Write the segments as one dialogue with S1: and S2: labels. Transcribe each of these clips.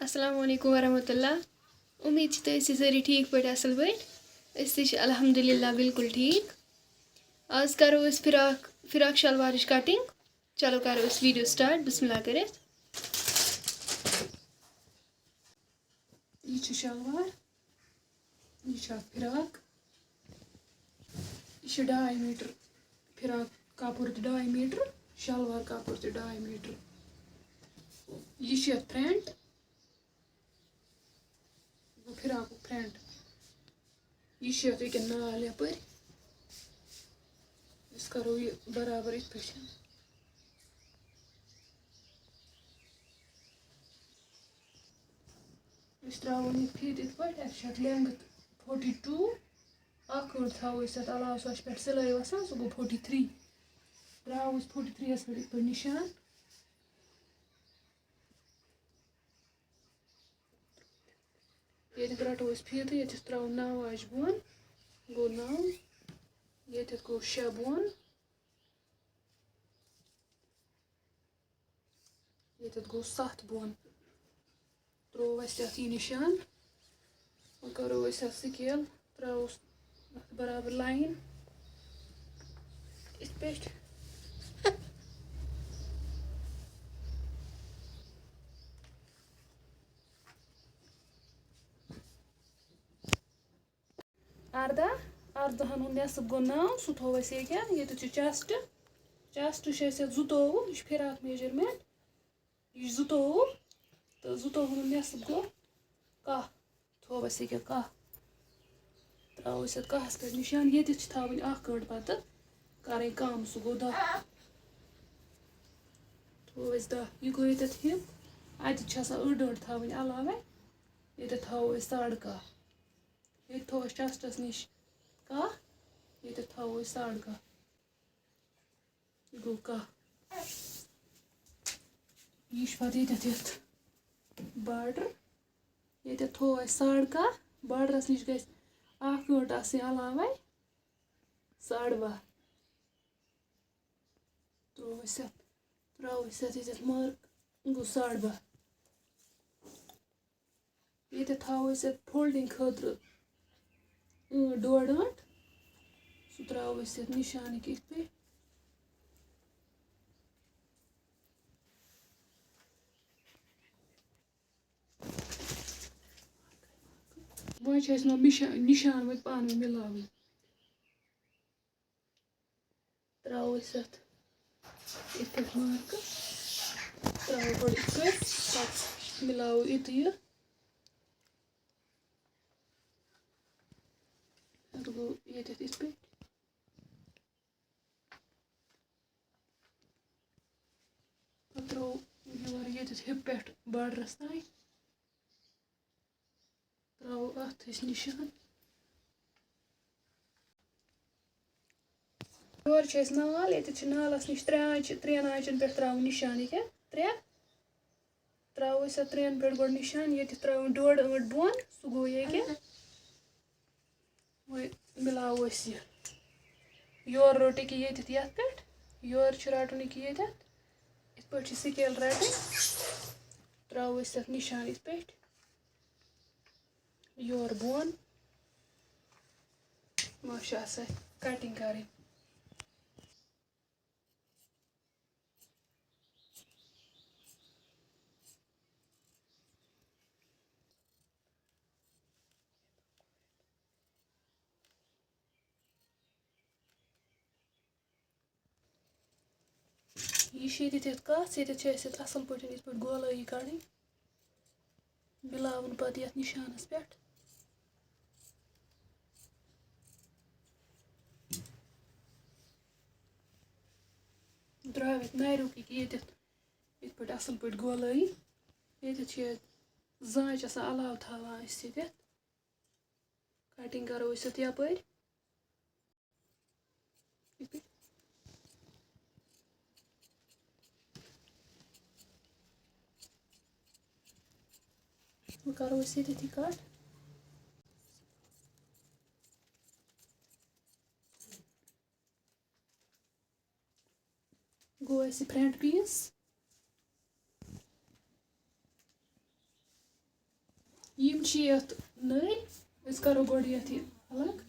S1: अस्सलाम वालेकुम वरहमतुल्लाह। उम्मीद छ तुम सारी ठीक पे असल पे अल्हम्दुलिल्लाह बिल्कुल ठीक। आज करो फिराक शलवार कटिंग। चलो करो वीडियो स्टार्ट बिस्मिल्लाह कर। यह शलवार, यह फिराक, यह 2.5 मीटर फिराक कपुर 2.5 मीटर, शलवार कपुर 2.5 मीटर। यह फ्रंट फिराक फ्रंट, यह ये नाल यप करो ये बराबर इत पे त्रोन यह फीत इत पे लेंथ 42 अड़ थो अलाव सो पे सिलाई वसान सह गो 43 त्रो 43 पे निशान। ये रटो फीत ये त्रो 9 आज बोन गो 9, ये गो 6 बोन, ये गो 7 बोन। त्रो यह निशान करो स्केल त्रो बराबर लाइन इत पे अर्धा अर्धहन नेसफ गो 9 सह थो ये चेस्ट चेस्ट जुतोवु यह फिराक मेजरमेंट यह जुतोवु तो जुतोवु नेसफ गो 10 थो कह त्रो कहस पे निशान ये थवन अड़ पत कर कम सह गो 10 थो 10 यह गो ये हिप अड़ थवन अलावे ये थो 10.5 ये थो चेस्टस नश 10 ये थो 10.5 गो 10 यह पे बॉर्डर ये थो 10.5 बॉर्डरस नश ग अड़ अलावे 12.5 त्रो मार्क गो 12.5 ये थो फोल्डिंग खतर 1.5 सह त्रो निशान इत पे वो निशान वो पान मिलाव त्रो इत मार्क त्रो गो इत मिलाव इत गो ये इत पे त्रो योर ये हिप पे बॉर्डरस तान त्रो अथ निशान योर नाल ये नालस नश 3 आंचन पे त्रो निशान यह 3 त्रो 3 पे गो निशान ये त्रो 1.5 आंट बोन सह गो ये मिलाव योर रोट ये पे योर रटन ये इत पे स्केल रटन त्रो निशान इत पे योर बोन माशा कटिंग कर यह कत ये असल पे गोलाई कड़ी मिलावन पे ये निशानस पे द्राव नरुक ये पे असल पे गोलाई ये जांच अलाव थवान कटिंग करो यप वो करो ये कट गो फ्रंट पीस यम छ यथ नई अस करो गोड यथ ये अलग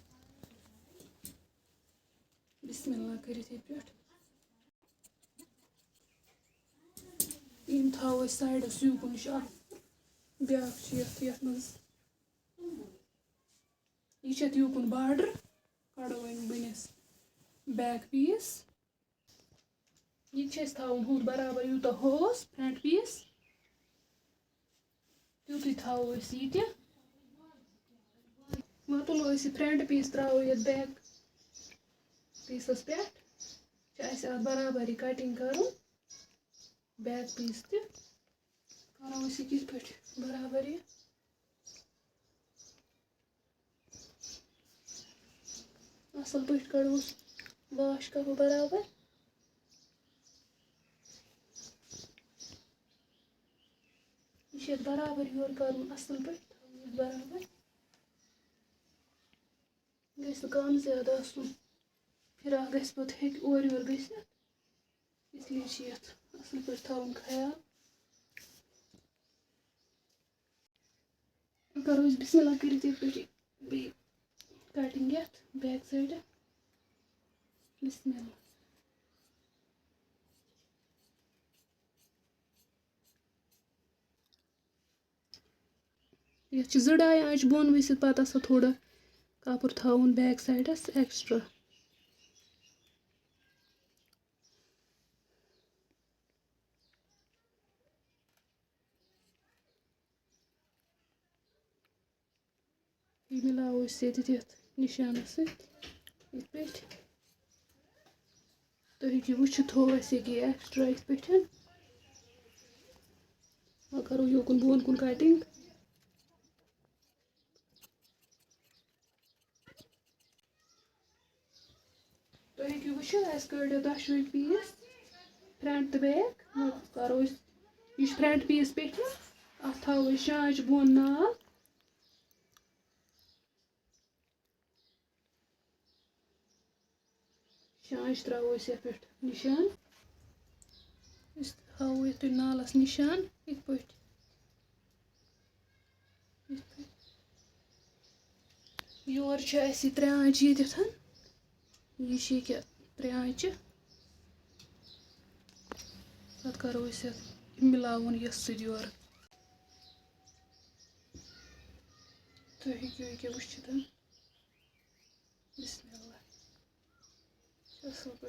S1: बिस्मिल्लाह करित ये पेट यम थाव अस साइडस युकुन ब्याक छ यथ यथ मज ये छ युकुन बॉर्डर कड़ो वन बनस बैक पीस ये छ थावन हुद बराबर यूता होस फ्रंट पीस तुत थाव अस ये वह तुलो अस फ्रंट पीस त्रो ये बैक पीसस पे बराबर कटिंग करो बैक पीस करो किस पे बराबर ये असल पे कड़ो वाश करो बराबर यह बराबर योर कर असल पे बराबर गस कम ज्यादा आसन फिराक गस पे और योर गस इसलिए असल पे थवन ख्याल करो बिस्मिल्लाह कर कटिंग ये बैक साइड बिस्मिल्लाह ये जड़ाई आंच बोन वसित पत थोड़ा कपुर थवन बैक साइडस एक्स्ट्रा मिलाव ये निशान पे तुम हेकि वो थो ये एक्स्ट्रा इत पे करो योकुन बोन कुन कटिंग तुम हेकि वो कड़ो दशवे पीस फ्रंट तो बैक करो यह फ्रंट पीस पे अत थो शांच बोन नाल शांच त्रो ये पे निशान हाव ये नालस निशान इत पे योर त्रे आंच ये त्रे आंच पत करो मिलावन यस योर तुम हेकि वुचित बिस्मिल्लाह असल पे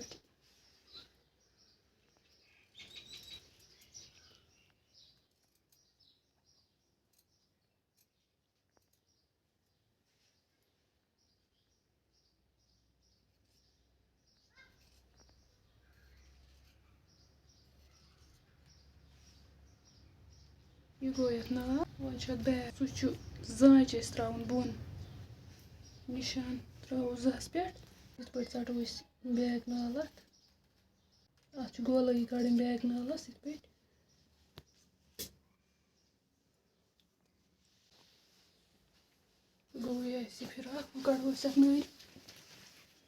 S1: यह गो ये नाल वन बैक सह जांच त्रावन बोन निशान त्रो जहस पे इत पे षटो बैक नाल अत गोलाई कड़न बैक नालस इत पे गो ये फिराक कड़ो नर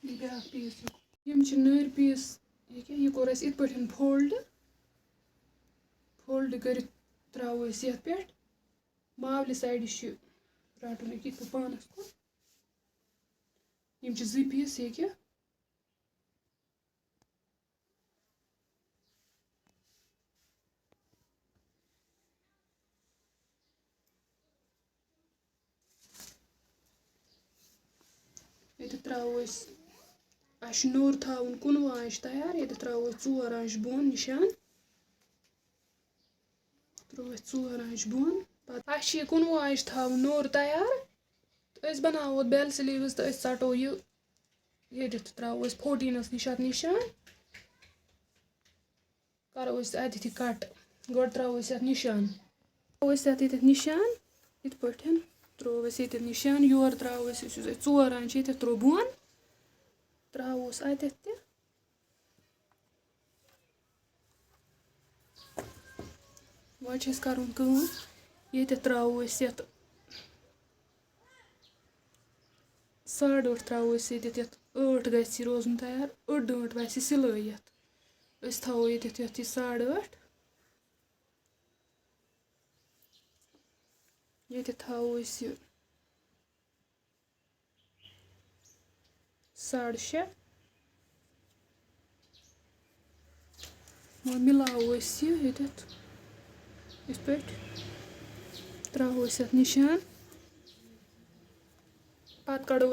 S1: ब्याक पीस यम नर पीस यह कोर इत पे फोल्ड कर त्रो ये पे मावल साइड रटन ये पानस कुन यम जी पीस ये त्रो नोर थवन कुनव आंच तैयार ये त्रो 4 आंच बोन निशान त्रो 4 आंच बोन पे कुनव आंच थवन नोर तैयार तो बनावो बेल स्लीव्स तो षटो ये त्रो 14 निश निशान करो अत कट गोड त्रो निशान निशान इत पे त्रोवस ये निशान योर त्रोवस 4 आंच ये त्रो बोन त्रोस अत वो कर ये त्रोस ये 8.5 त्रोस ये 8 गि रोजन तैयार 8 डांट वैसे सिलैत थो ये 8.5 ये थो 6:30 मिलाओ ये पे त्रो निशान पत कड़ो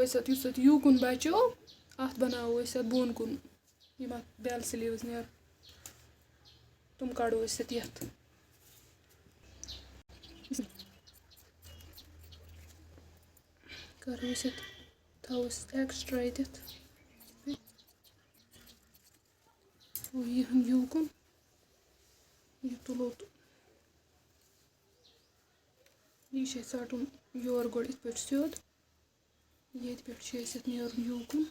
S1: यूकुन बचो अत बनाओ बोन कुन बेल स्लीव्स नेर तुम कड़ो ये करो थो एक्स्ट्रा ये यूकुन यह तुलो तो यह षटुन योर गोड़ इत पे सोद ये पे नेरुन यूकुन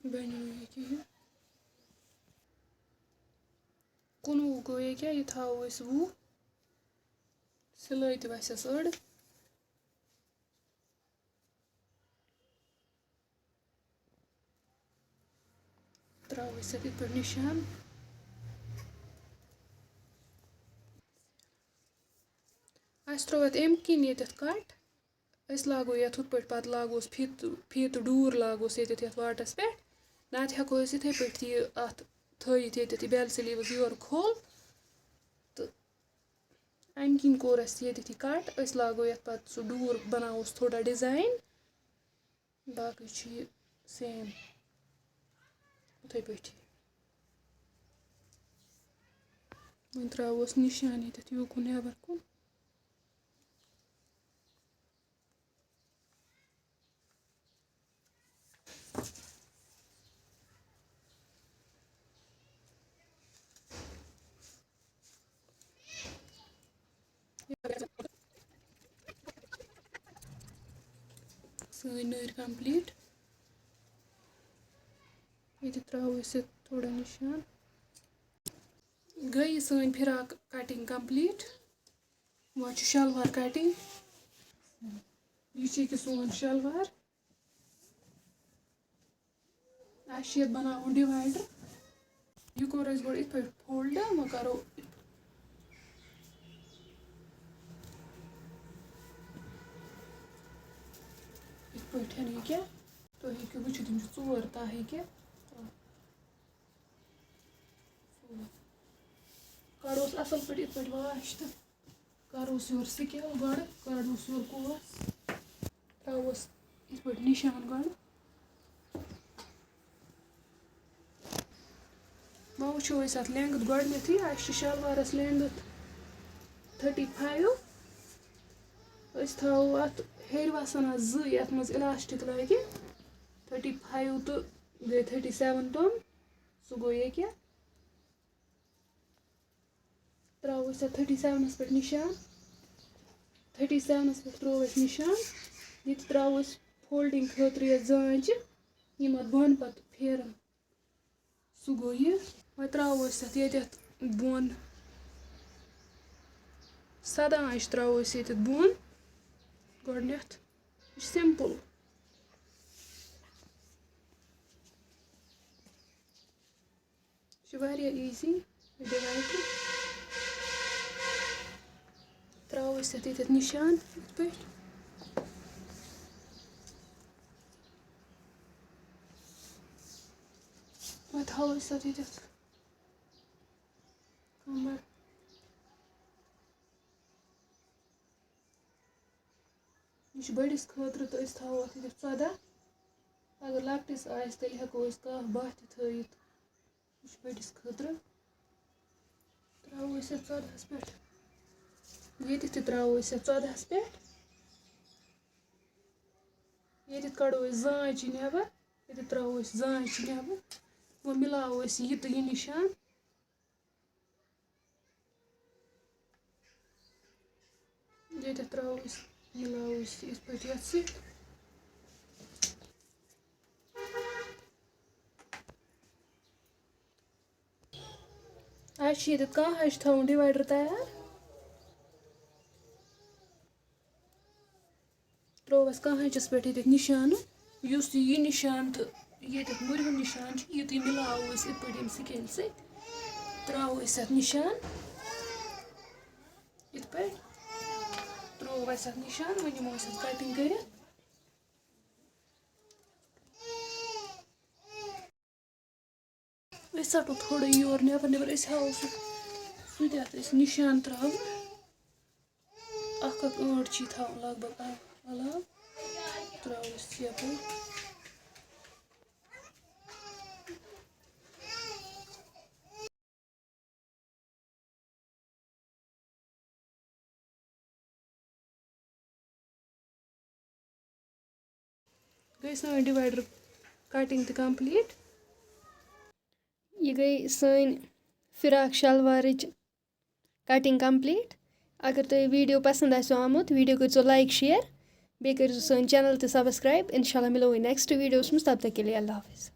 S1: बनो ये 19 गो ये क्या ये थो 20 सिलाई वसस अड़ त्रो ये पे निशान अस त्रो अम किन ये कट अस लागो ये हुत पे पत लागोस फीत डूर लागोस ये वाटस पे ना हेको इथे पे अत थत ये बेल स्लीव्स योर खोल तो अम किन कोर ये कट अस लागो ये पत सह डूर बनाओस थोड़ा डिजाइन बाकी ये सेम उथे पे वो त्रोस निशान ये यूकुन नबर कुन सन नर कंप्लीट ये त्रो थोड़ा निशान गई सन फिराक कटिंग कंप्लीट वो शलवार कटिंग यह सोन शलवार ये बनाओ डिवाइडर यह कोर गो इत पे फोल्ड वो करो इत पे यह क्या तो हेकु वुचित यम 4 तह क्या कड़ोस असल पे इत पे वाश तो करोस योर सिकेल गड़ कड़ोस योर कोस त्रोस इत पे निशान गड़ वो वो अत लेंथ गथी शलवारस लेंथ 35 थो अत हेर वसान 2 ये मज इलास्टिक लगे 35 तो गई 37 तम सह गो ये क्या त्रो 37 पे निशान 37 पे त्रो निशान ये त्रोस फोल्डिंग खतर ये जांच यम बन पत फेरन सह गो ये वो त्रोस ये बोन 7 आंच त्रोस ये बोन गडनेथ सिंपल इजी डिवाइडर त्रोस ये निशान इत पे वो थोस ये कमर यह बड़िस खतर तो थो 14 अगर लकटिस आस तेल हेको 10 12 थत यह बड़िस खतर त्रोस 14 पे ये त्रोस 14 पे ये कड़ो जांच नबर ये त्रोस जांच नबर वो मिलाओ यह तो यह निशान ये त्रोस मिलाओ इत पे आज ये कह थो डिवाइडर तैयार त्रोवस कहाचस पे निशान یُس یہِ نِشان تہٕ ییٚتیٚتھ مُرِ ہُنٛد نِشان چھُ یُتُے مِلاوو أسۍ یِتھ پٲٹھۍ ییٚمہِ سِکیلہِ سۭتۍ ترٛاوو أسۍ اَتھ نِشان یِتھ پٲٹھۍ ترٛوو اَسہِ اَتھ نِشان وۄنۍ نِمو أسۍ اَتھ کَٹِنٛگ کٔرِتھ أسۍ ژَٹو تھوڑا یور نیٚبر نیٚبر أسۍ ہاوو سُہ تہِ اَتھ أسۍ نِشان ترٛاوو اَکھ ٲنٛٹ چھِ یہِ تھاوُن لگ بگ علاوٕ ترٛاوو أسۍ یَپٲرۍ گٔے سٲنۍ ڈِوایڈَر کَٹِنٛگ تہِ کَمپٕلیٖٹ یہِ گٔے سٲنۍ فِراک شَلوارٕچ کَٹِنٛگ کَمپٕلیٖٹ اگر تۄہہِ ویٖڈیو پَسنٛد آسیو آمُت ویٖڈیو کٔرۍزیو لایک شِیَر بیٚیہِ کٔرۍزیو سٲنۍ چَنَل تہِ سَبسکرایب اِنشاء اللہ مِلو وۄنۍ نٮ۪کسٹ ویٖڈیوَس منٛز تب تک کے لیے اللہ حافِظ